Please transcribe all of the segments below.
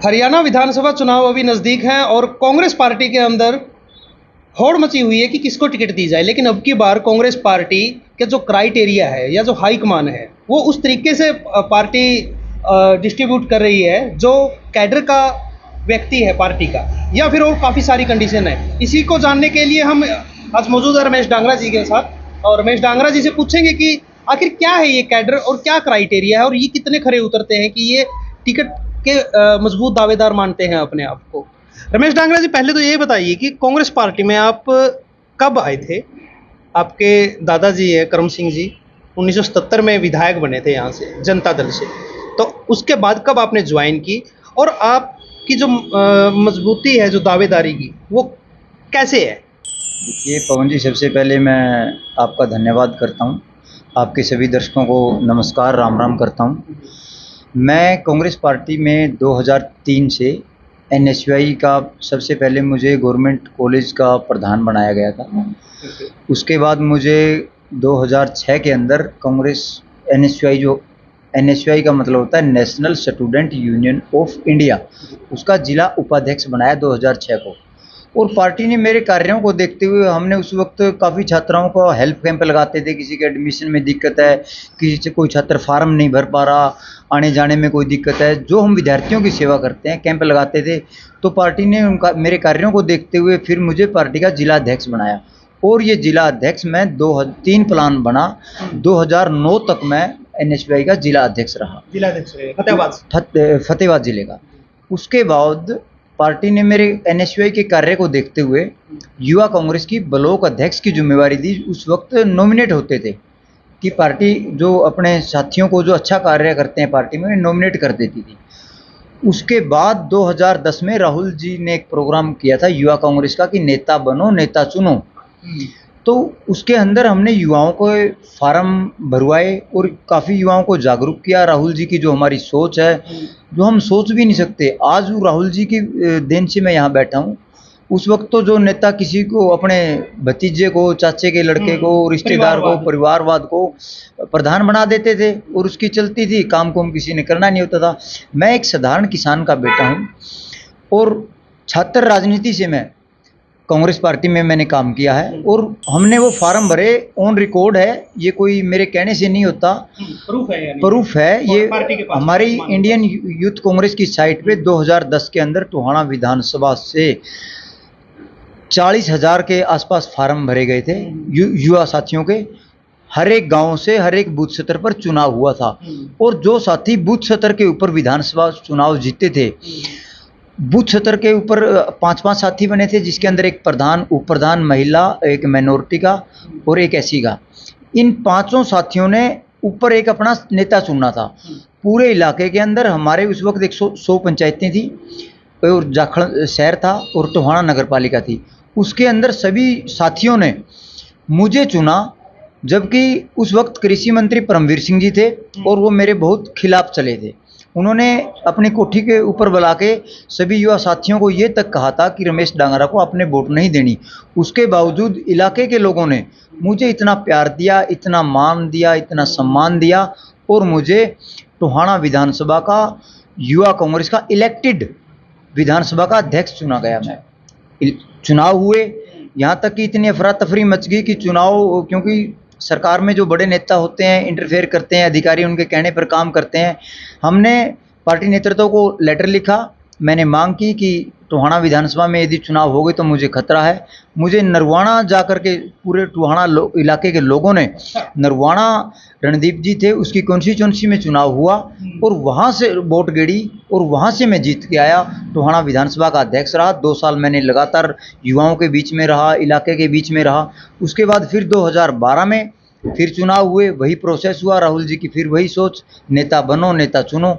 हरियाणा विधानसभा चुनाव अभी नज़दीक हैं और कांग्रेस पार्टी के अंदर होड़ मची हुई है कि किसको टिकट दी जाए। लेकिन अब की बार कांग्रेस पार्टी के जो क्राइटेरिया है या जो हाईकमान है वो उस तरीके से पार्टी डिस्ट्रीब्यूट कर रही है जो कैडर का व्यक्ति है पार्टी का, या फिर और काफ़ी सारी कंडीशन है। इसी को जानने के लिए हम आज मौजूद है रमेश डांगरा जी के साथ, और रमेश डांगरा जी से पूछेंगे कि आखिर क्या है ये कैडर और क्या क्राइटेरिया है और ये कितने खरे उतरते हैं कि ये टिकट के मजबूत दावेदार मानते हैं अपने आप को। रमेश डांगरा जी, पहले तो ये बताइए कि कांग्रेस पार्टी में आप कब आए थे? आपके दादाजी है करम सिंह जी 1977 में विधायक बने थे यहाँ से जनता दल से, तो उसके बाद कब आपने ज्वाइन की और आपकी जो मजबूती है जो दावेदारी की वो कैसे है? देखिए पवन जी, सबसे पहले मैं आपका धन्यवाद करता हूँ। आपके सभी दर्शकों को नमस्कार, राम राम करता हूँ। मैं कांग्रेस पार्टी में 2003 से एनएसयूआई का सबसे पहले मुझे गवर्नमेंट कॉलेज का प्रधान बनाया गया था। उसके बाद मुझे 2006 के अंदर कांग्रेस एनएसयूआई का मतलब होता है national student union of India, उसका जिला उपाध्यक्ष बनाया 2006 को। और पार्टी ने मेरे कार्यों को देखते हुए हमने उस वक्त काफ़ी छात्राओं को हेल्प कैंप लगाते थे। किसी के एडमिशन में दिक्कत है, किसी से कोई छात्र फार्म नहीं भर पा रहा, आने जाने में कोई दिक्कत है, जो हम विद्यार्थियों की सेवा करते हैं कैंप लगाते थे। तो पार्टी ने उनका मेरे कार्यों को देखते हुए फिर मुझे पार्टी का जिला अध्यक्ष बनाया। और ये जिला अध्यक्ष मैं 3 प्लान बना। 2009 तक मैं एनएसयूआई का जिला अध्यक्ष रहा, जिला अध्यक्ष फतेहाबाद जिले का। उसके बाद पार्टी ने मेरे एनएसयूआई के कार्य को देखते हुए युवा कांग्रेस की ब्लॉक अध्यक्ष की जिम्मेवारी दी। उस वक्त नॉमिनेट होते थे कि पार्टी जो अपने साथियों को जो अच्छा कार्य करते हैं पार्टी में नॉमिनेट कर देती थी। उसके बाद 2010 में राहुल जी ने एक प्रोग्राम किया था युवा कांग्रेस का कि नेता बनो नेता चुनो। तो उसके अंदर हमने युवाओं को फार्म भरवाए और काफ़ी युवाओं को जागरूक किया। राहुल जी की जो हमारी सोच है, जो हम सोच भी नहीं सकते, आज वो राहुल जी की देन से मैं यहाँ बैठा हूँ। उस वक्त तो जो नेता किसी को अपने भतीजे को, चाचे के लड़के को, रिश्तेदार को, परिवारवाद को प्रधान बना देते थे और उसकी चलती थी, काम को किसी ने करना नहीं होता था। मैं एक साधारण किसान का बेटा हूँ और छात्र राजनीति से मैं कांग्रेस पार्टी में मैंने काम किया है और हमने वो फार्म भरे, ऑन रिकॉर्ड है, ये कोई मेरे कहने से नहीं होता, प्रूफ है ये हमारी इंडियन यूथ कांग्रेस की साइट पे 2010 के अंदर टोहाना विधानसभा से 40,000 के आसपास फार्म भरे गए थे युवा साथियों के। हर एक गांव से हर एक बूथ स्तर पर चुनाव हुआ था और जो साथी बूथ स्तर के ऊपर विधानसभा चुनाव जीते थे, बूथ स्तर के ऊपर 5-5 साथी बने थे, जिसके अंदर एक प्रधान, उप प्रधान, महिला, एक माइनॉरिटी का और एक एससी का। इन 5 साथियों ने ऊपर एक अपना नेता चुनना था। पूरे इलाके के अंदर हमारे उस वक्त 100 पंचायतें थी और जाखड़ शहर था और टोहाना नगर पालिका थी। उसके अंदर सभी साथियों ने मुझे चुना, जबकि उस वक्त कृषि मंत्री परमवीर सिंह जी थे और वो मेरे बहुत खिलाफ चले थे। उन्होंने अपनी कोठी के ऊपर बुला के सभी युवा साथियों को ये तक कहा था कि रमेश डांगरा को आपने वोट नहीं देनी। उसके बावजूद इलाके के लोगों ने मुझे इतना प्यार दिया, इतना मान दिया, इतना सम्मान दिया और मुझे टोहाना विधानसभा का युवा कांग्रेस का इलेक्टेड विधानसभा का अध्यक्ष चुना गया। मैं चुनाव हुए, यहाँ तक कि इतनी अफरा तफरी मच गई कि चुनाव, क्योंकि सरकार में जो बड़े नेता होते हैं इंटरफेयर करते हैं, अधिकारी उनके कहने पर काम करते हैं। हमने पार्टी नेतृत्व को लेटर लिखा, मैंने मांग की कि टोहाना विधानसभा में यदि चुनाव हो गए तो मुझे खतरा है। मुझे नरवाना जाकर के पूरे टोहाना इलाके के लोगों ने, नरवाना रणदीप जी थे, उसकी कॉन्स्टिट्यूंसी में चुनाव हुआ और वहाँ से वोट गिरी और वहाँ से मैं जीत के आया। टोहाना विधानसभा का अध्यक्ष रहा। 2 साल मैंने लगातार युवाओं के बीच में रहा, इलाके के बीच में रहा। उसके बाद फिर 2012 में फिर चुनाव हुए, वही प्रोसेस हुआ, राहुल जी की फिर वही सोच, नेता बनो नेता चुनो।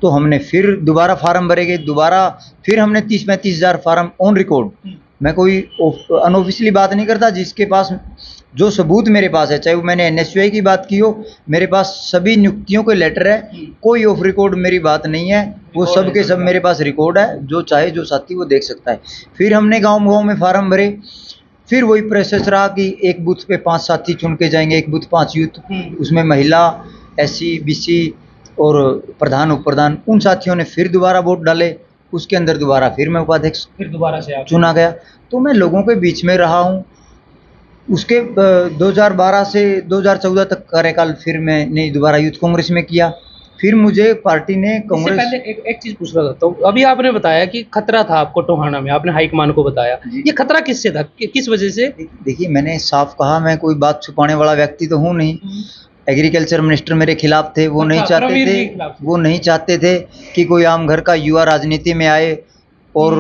तो हमने फिर दोबारा फार्म भरे गए, दोबारा फिर हमने 30-35 हज़ार फार्म ऑन रिकॉर्ड। मैं कोई अनऑफिशियली बात नहीं करता, जिसके पास जो सबूत मेरे पास है, चाहे वो मैंने एनएसयूआई की बात की हो, मेरे पास सभी नियुक्तियों के लेटर है, कोई ऑफ रिकॉर्ड मेरी बात नहीं है, वो सब के सब मेरे पास रिकॉर्ड है। जो चाहे जो साथी वो देख सकता है। फिर हमने गाँव में फार्म भरे, फिर वही प्रोसेस रहा कि एक बूथ पे 5 साथी चुन के जाएंगे, एक बूथ 5 यूथ, उसमें महिला, एससी, बीसी और प्रधान, उप प्रधान, उन साथियों ने फिर दोबारा वोट डाले। उसके अंदर दोबारा फिर मैं उपाध्यक्ष फिर दोबारा से आप चुना गया। तो मैं लोगों के बीच में रहा हूँ। उसके 2012 से 2014 तक कार्यकाल फिर मैंने दोबारा यूथ कांग्रेस में किया। फिर मुझे पार्टी ने इससे कांग्रेस पहले एक चीज पूछना चाहता हूँ। अभी आपने बताया कि खतरा था आपको टोहाना में, आपने हाईकमान को बताया, ये खतरा किससे था, किस वजह से? देखिए, मैंने साफ कहा, मैं कोई बात छुपाने वाला व्यक्ति तो हूँ नहीं। एग्रीकल्चर मिनिस्टर मेरे खिलाफ थे, वो नहीं चाहते प्रवीर जी थे, के खिलाफ। वो नहीं चाहते थे कि कोई आम घर का युवा राजनीति में आए और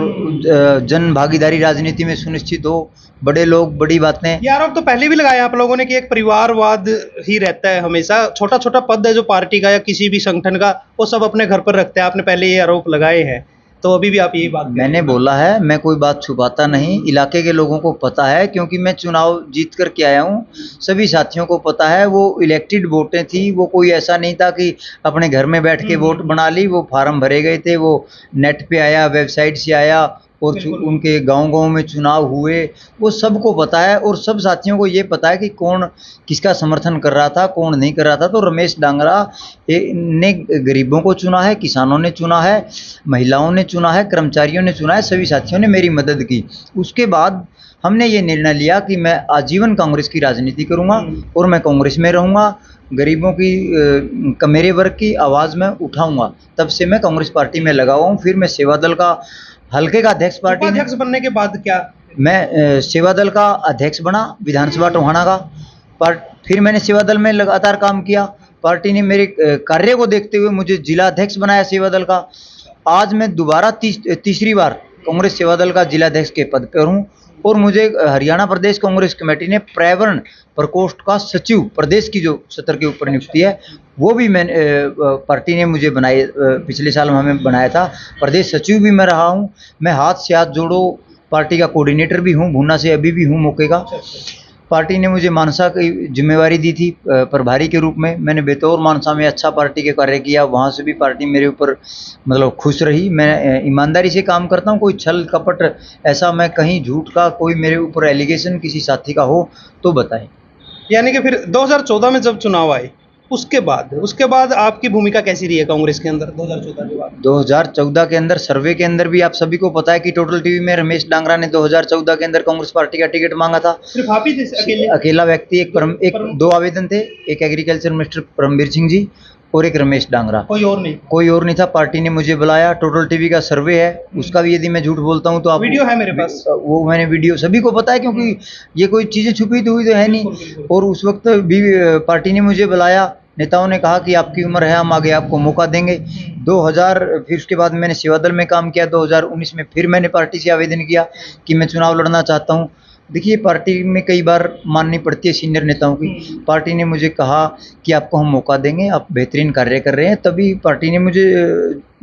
जन भागीदारी राजनीति में सुनिश्चित हो। बड़े लोग, बड़ी बातें। ये आरोप तो पहले भी लगाया आप लोगों ने कि एक परिवारवाद ही रहता है हमेशा, छोटा छोटा पद है जो पार्टी का या किसी भी संगठन का, वो सब अपने घर पर रखते हैं। आपने पहले ये आरोप लगाए हैं, तो अभी भी आप यही बात मैंने बोला है, मैं कोई बात छुपाता नहीं। इलाके के लोगों को पता है, क्योंकि मैं चुनाव जीत कर के आया हूँ। सभी साथियों को पता है, वो इलेक्टेड वोटें थी। वो कोई ऐसा नहीं था कि अपने घर में बैठ के वोट बना ली। वो फार्म भरे गए थे, वो नेट पे आया, वेबसाइट से आया, और उनके गांव-गांव में चुनाव हुए। वो सबको पता है, और सब साथियों को ये पता है कि कौन किसका समर्थन कर रहा था, कौन नहीं कर रहा था। तो रमेश डांगरा ने गरीबों को चुना है, किसानों ने चुना है, महिलाओं ने चुना है, कर्मचारियों ने चुना है, सभी साथियों ने मेरी मदद की। उसके बाद हमने ये निर्णय लिया कि मैं आजीवन कांग्रेस की राजनीति करूँगा और मैं कांग्रेस में रहूँगा। गरीबों की मेरे वर्ग की आवाज़ मैं उठाऊँगा। तब से मैं कांग्रेस पार्टी में लगा हुआ हूँ। फिर मैं सेवा दल का हल्के का अध्यक्ष पार्टी में। उपाध्यक्ष बनने के बाद क्या? मैं सेवा दल का अध्यक्ष बना विधानसभा टोहाना का। पर फिर मैंने सेवा दल में लगातार काम किया। पार्टी ने मेरे कार्य को देखते हुए मुझे जिला अध्यक्ष बनाया सेवा दल का। आज मैं दोबारा तीसरी बार कांग्रेस सेवा दल का जिला अध्यक्ष के पद पर हूँ, और मुझे हरियाणा प्रदेश कांग्रेस कमेटी ने पर्यावरण प्रकोष्ठ का सचिव प्रदेश की जो सत्र के ऊपर नियुक्ति है, वो भी मैंने पार्टी ने मुझे बनाई, पिछले साल हमें बनाया था। प्रदेश सचिव भी मैं रहा हूँ। मैं हाथ से हाथ जोड़ो पार्टी का कोऑर्डिनेटर भी हूँ, भूना से अभी भी हूँ मौके का। पार्टी ने मुझे मानसा की जिम्मेवारी दी थी प्रभारी के रूप में। मैंने बेतौर मानसा में अच्छा पार्टी के कार्य किया। वहाँ से भी पार्टी मेरे ऊपर मतलब खुश रही। मैं ईमानदारी से काम करता हूँ, कोई छल कपट ऐसा मैं कहीं झूठ का कोई मेरे ऊपर एलिगेशन किसी साथी का हो तो बताएं। यानी कि फिर 2014 में जब चुनाव आए, उसके बाद आपकी भूमिका कैसी रही है कांग्रेस के अंदर 2014 के बाद? 2014 के अंदर सर्वे के अंदर भी आप सभी को पता है कि टोटल टीवी में रमेश डांगरा ने 2014 के अंदर कांग्रेस पार्टी का टिकट मांगा था। सिर्फ आप ही थे अकेले? अकेला व्यक्ति। दो आवेदन थे, एक एग्रीकल्चर मिनिस्टर परमवीर सिंह जी और एक रमेश डांगरा। कोई और नहीं? कोई और नहीं था। पार्टी ने मुझे बुलाया। टोटल टीवी का सर्वे है, उसका भी यदि मैं झूठ बोलता हूं तो आप वीडियो है मेरे पास, वो मैंने वीडियो सभी को पता है, क्योंकि ये कोई चीजें छुपी तो हुई तो है नहीं। और उस वक्त भी पार्टी ने मुझे बुलाया। नेताओं ने कहा कि आपकी उम्र है, हम आगे आपको मौका देंगे। 2000 फिर उसके बाद मैंने सेवा दल में काम किया। 2019 में फिर मैंने पार्टी से आवेदन किया कि मैं चुनाव लड़ना चाहता हूं। देखिए, पार्टी में कई बार माननी पड़ती है सीनियर नेताओं की। पार्टी ने मुझे कहा कि आपको हम मौका देंगे, आप बेहतरीन कार्य कर रहे हैं। तभी पार्टी ने मुझे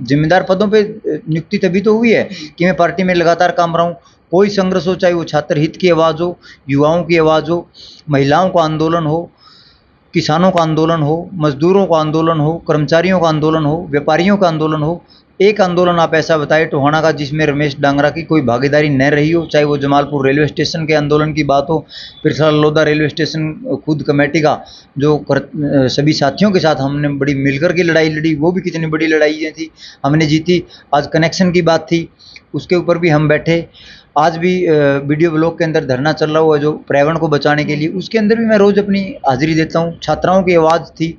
जिम्मेदार पदों पे नियुक्ति तभी तो हुई है कि मैं पार्टी में लगातार काम रहा हूँ। कोई संघर्ष हो, चाहे वो छात्र हित की आवाज़ हो, युवाओं की आवाज़ हो, महिलाओं का आंदोलन हो, किसानों का आंदोलन हो, मजदूरों का आंदोलन हो, कर्मचारियों का आंदोलन हो, व्यापारियों का आंदोलन हो। एक आंदोलन आप ऐसा बताएं टोहाना का जिसमें रमेश डांगरा की कोई भागीदारी न रही हो, चाहे वो जमालपुर रेलवे स्टेशन के आंदोलन की बात हो, फिर लोधा रेलवे स्टेशन खुद कमेटी का जो सभी साथियों के साथ हमने बड़ी मिलकर की लड़ाई लड़ी, वो भी कितनी बड़ी लड़ाइयाँ थी, हमने जीती। आज कनेक्शन की बात थी, उसके ऊपर भी हम बैठे। आज भी वीडियो ब्लॉग के अंदर धरना चल रहा हुआ जो पर्यावरण को बचाने के लिए, उसके अंदर भी मैं रोज़ अपनी हाजिरी देता हूँ। छात्राओं की आवाज़ थी,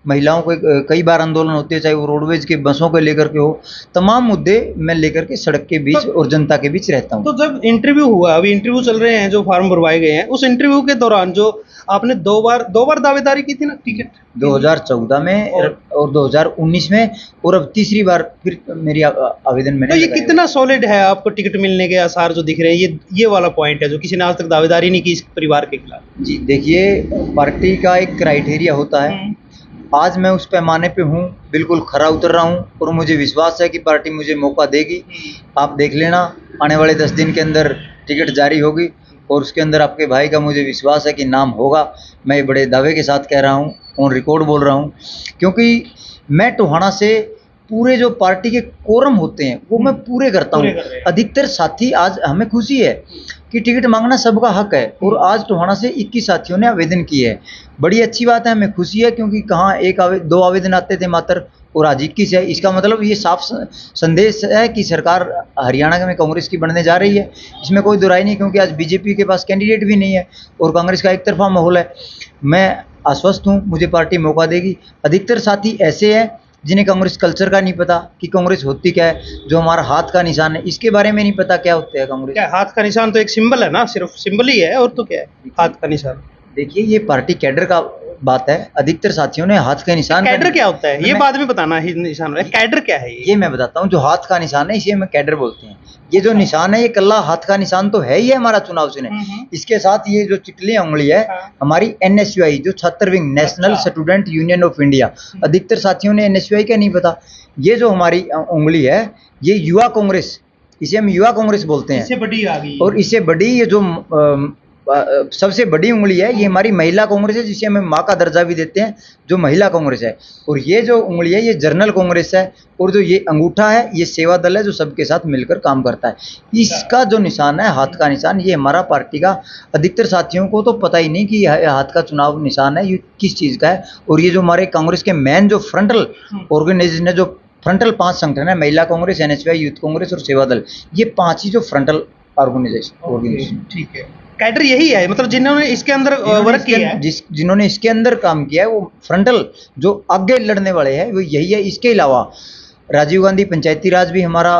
महिलाओं के कई बार आंदोलन होते हैं, चाहे वो रोडवेज के बसों को लेकर के हो। तमाम मुद्दे मैं लेकर के सड़क के बीच और जनता के बीच रहता हूँ। तो जब इंटरव्यू हुआ, अभी इंटरव्यू चल रहे हैं, जो फॉर्म भरवाए गए हैं, उस इंटरव्यू के दौरान जो आपने दो बार दावेदारी की थी ना टिकट, 2014 में और 2019 में, और अब तीसरी बार फिर मेरी आवेदन मैंने। तो ये कितना सॉलिड है आपको टिकट मिलने के आसार जो दिख रहे हैं? ये वाला पॉइंट है जो किसी ने आज तक दावेदारी नहीं की इस परिवार के खिलाफ। जी देखिए, पार्टी का एक क्राइटेरिया होता है। आज मैं उस पैमाने पे हूँ, बिल्कुल खरा उतर रहा हूँ, और मुझे विश्वास है कि पार्टी मुझे मौका देगी। आप देख लेना, आने वाले 10 दिन के अंदर टिकट जारी होगी, और उसके अंदर आपके भाई का मुझे विश्वास है कि नाम होगा। मैं ये बड़े दावे के साथ कह रहा हूँ, ऑन रिकॉर्ड बोल रहा हूँ, क्योंकि मैं टोहाना से पूरे जो पार्टी के कोरम होते हैं वो मैं पूरे करता हूँ। अधिकतर साथी, आज हमें खुशी है कि टिकट मांगना सबका हक है, और आज टोहाना से 21 साथियों ने आवेदन किए है। बड़ी अच्छी बात है, हमें खुशी है, क्योंकि कहाँ 1 2 आवेदन आते थे मात्र, और आज 21 है। इसका मतलब ये साफ संदेश है कि सरकार हरियाणा में कांग्रेस की बनने जा रही है, इसमें कोई दुराई नहीं, क्योंकि आज बीजेपी के पास कैंडिडेट भी नहीं है और कांग्रेस का एक तरफा माहौल है। मैं आश्वस्त हूँ, मुझे पार्टी मौका देगी। अधिकतर साथी ऐसे हैं जिन्हें कांग्रेस कल्चर का नहीं पता कि कांग्रेस होती क्या है, जो हमारा हाथ का निशान है इसके बारे में नहीं पता क्या होता है कांग्रेस। क्या हाथ का निशान तो एक सिंबल है ना, सिर्फ सिंबल ही है, और तो क्या है हाथ का निशान? देखिए, ये पार्टी कैडर का बात है। अधिकतर साथियों ने हाथ का निशान कैडर क्या होता है ये बाद में बताना ही निशान है। कैडर क्या है ये मैं बताता हूँ। जो हाथ का निशान है इसे हम कैडर बोलते हैं। ये जो निशान है ये कल्ला हाथ का निशान तो है ही है हमारा चुनाव चिन्ह। इसके साथ ये जो चिटली उंगली है हमारी NSUI, जो छात्र wing, national student union of India. अधिकतर साथियों ने NSUI का नहीं पता। ये जो हमारी उंगली है ये युवा कांग्रेस, इसे हम युवा कांग्रेस बोलते हैं। इससे बड़ी आ गई और इससे बड़ी ये जो सबसे बड़ी उंगली है ये हमारी महिला कांग्रेस है, जिसे हम माँ का दर्जा भी देते हैं, जो महिला कांग्रेस है। और ये जो उंगली है ये जर्नल कांग्रेस है। और जो ये अंगूठा है ये सेवा दल है, जो सबके साथ मिलकर काम करता है। इसका जो निशान है हाथ का निशान, ये हमारा पार्टी का अधिकतर साथियों को तो पता ही नहीं कि हाथ का चुनाव निशान है ये किस चीज़ का है। और ये जो हमारे कांग्रेस के मेन जो फ्रंटल ऑर्गेनाइजेशन है, जो फ्रंटल 5 संगठन है, महिला कांग्रेस, NSUI, यूथ कांग्रेस और सेवा दल, ये 5 ही जो फ्रंटल ऑर्गेनाइजेशन। ठीक है, कैडर यही है, मतलब जिन्होंने इसके अंदर वर्क किया है, जिन्होंने इसके अंदर काम किया है, वो फ्रंटल जो आगे लड़ने वाले हैं वो यही है। इसके अलावा राजीव गांधी पंचायती राज भी हमारा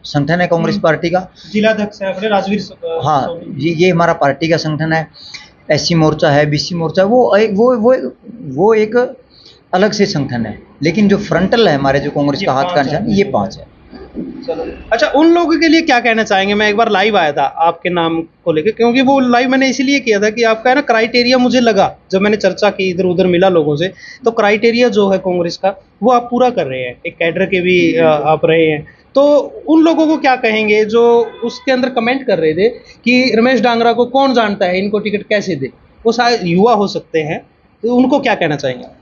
संगठन है कांग्रेस पार्टी का। जिलाध्यक्ष है अपने राजवीर। हाँ, ये हमारा पार्टी का संगठन है। SC मोर्चा है, BC मोर्चा है, वो एक अलग से संगठन है। लेकिन जो फ्रंटल है हमारे, जो कांग्रेस का हाथ का निशान, ये 5 है। अच्छा, उन लोगों के लिए क्या कहना चाहेंगे? मैं एक बार लाइव आया था आपके नाम को लेकर, क्योंकि वो लाइव मैंने इसीलिए किया था कि आपका है ना क्राइटेरिया मुझे लगा, जब मैंने चर्चा की इधर उधर मिला लोगों से, तो क्राइटेरिया जो है कांग्रेस का वो आप पूरा कर रहे हैं। एक कैडर के भी आप रहे हैं, तो उन लोगों को क्या कहेंगे जो उसके अंदर कमेंट कर रहे थे कि रमेश डांगरा को कौन जानता है, इनको टिकट कैसे दे? वो शायद युवा हो सकते हैं, तो उनको क्या कहना चाहेंगे?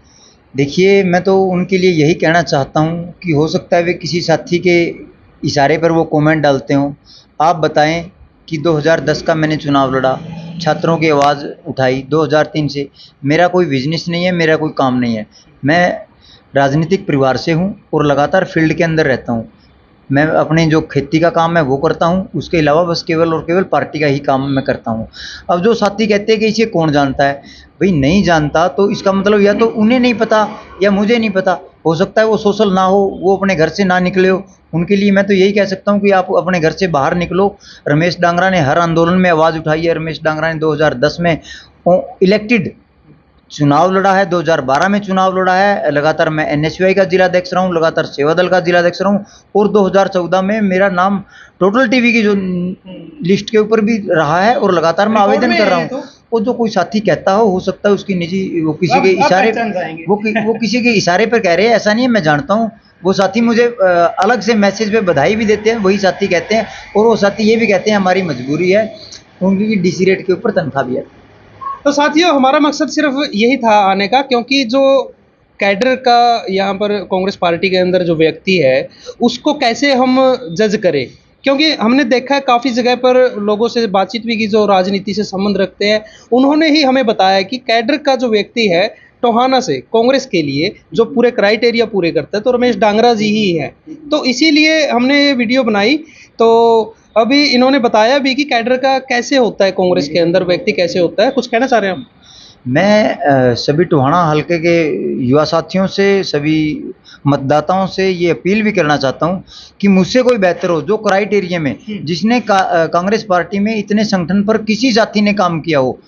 देखिए, मैं तो उनके लिए यही कहना चाहता हूँ कि हो सकता है वे किसी साथी के इशारे पर वो कमेंट डालते हों। आप बताएं कि 2010 का मैंने चुनाव लड़ा, छात्रों की आवाज़ उठाई। 2003 से मेरा कोई बिजनेस नहीं है, मेरा कोई काम नहीं है। मैं राजनीतिक परिवार से हूँ और लगातार फील्ड के अंदर रहता हूँ। मैं अपने जो खेती का काम है वो करता हूँ, उसके अलावा बस केवल और केवल पार्टी का ही काम मैं करता हूँ। अब जो साथी कहते हैं कि इसे कौन जानता है, भाई नहीं जानता तो इसका मतलब या तो उन्हें नहीं पता या मुझे नहीं पता। हो सकता है वो सोशल ना हो, वो अपने घर से ना निकले हो। उनके लिए मैं तो यही कह सकता हूँ कि आप अपने घर से बाहर निकलो। रमेश डांगरा ने हर आंदोलन में आवाज़ उठाई है। रमेश डांगरा ने 2010 में इलेक्टेड चुनाव लड़ा है, 2012 में चुनाव लड़ा है। लगातार मैं NSUI का जिलाध्यक्ष रहा हूँ, लगातार सेवा दल का जिलाध्यक्ष रहा हूँ, और 2014 में मेरा नाम टोटल टीवी की जो लिस्ट के ऊपर भी रहा है और लगातार मैं आवेदन कर रहा हूँ। वो जो कोई साथी कहता हो सकता है उसकी निजी, वो किसी के इशारे, वो किसी के इशारे पर कह रहे हैं, ऐसा नहीं है। मैं जानता हूँ वो साथी मुझे अलग से मैसेज पे बधाई भी देते हैं, वही साथी कहते हैं। और वो साथी ये भी कहते हैं हमारी मजबूरी है, उनकी DC रेट के ऊपर तनख्वाह भी है। तो साथियों, हमारा मकसद सिर्फ यही था आने का, क्योंकि जो कैडर का यहाँ पर कांग्रेस पार्टी के अंदर जो व्यक्ति है उसको कैसे हम जज करें, क्योंकि हमने देखा है काफ़ी जगह पर लोगों से बातचीत भी की जो राजनीति से संबंध रखते हैं, उन्होंने ही हमें बताया कि कैडर का जो व्यक्ति है टोहाना से कांग्रेस के लिए जो पूरे क्राइटेरिया पूरे करता है तो रमेश डांगरा जी ही है। तो इसीलिए हमने ये वीडियो बनाई। तो अभी इन्होंने बताया भी कि कैडर का कैसे होता है, कांग्रेस के अंदर व्यक्ति कैसे होता है। कुछ कहना चाह रहे हैं हम? मैं सभी टोहाना हलके के युवा साथियों से, सभी मतदाताओं से ये अपील भी करना चाहता हूँ कि मुझसे कोई बेहतर हो, जो क्राइटेरिया में जिसने कांग्रेस पार्टी में इतने संगठन पर किसी साथी ने काम किया हो,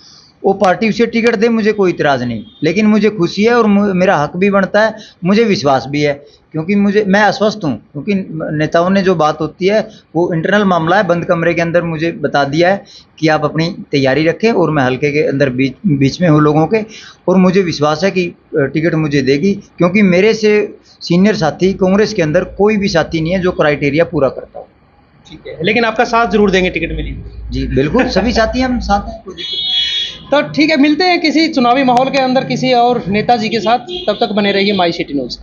वो पार्टी उसे टिकट दे, मुझे कोई इतराज़ नहीं। लेकिन मुझे खुशी है और मेरा हक भी बनता है, मुझे विश्वास भी है, क्योंकि मैं आश्वस्त हूँ। क्योंकि नेताओं ने जो बात होती है वो इंटरनल मामला है, बंद कमरे के अंदर मुझे बता दिया है कि आप अपनी तैयारी रखें, और मैं हल्के के अंदर बीच में हूँ लोगों के, और मुझे विश्वास है कि टिकट मुझे देगी, क्योंकि मेरे से सीनियर साथी कांग्रेस के अंदर कोई भी साथी नहीं है जो क्राइटेरिया पूरा करता हो। ठीक है, लेकिन आपका साथ जरूर देंगे टिकट मिली? जी बिल्कुल, सभी साथी हम साथ हैं, कोई दिक्कत। तो ठीक है, मिलते हैं किसी चुनावी माहौल के अंदर किसी और नेताजी के साथ। तब तक बने रहिए माई सिटी न्यूज़।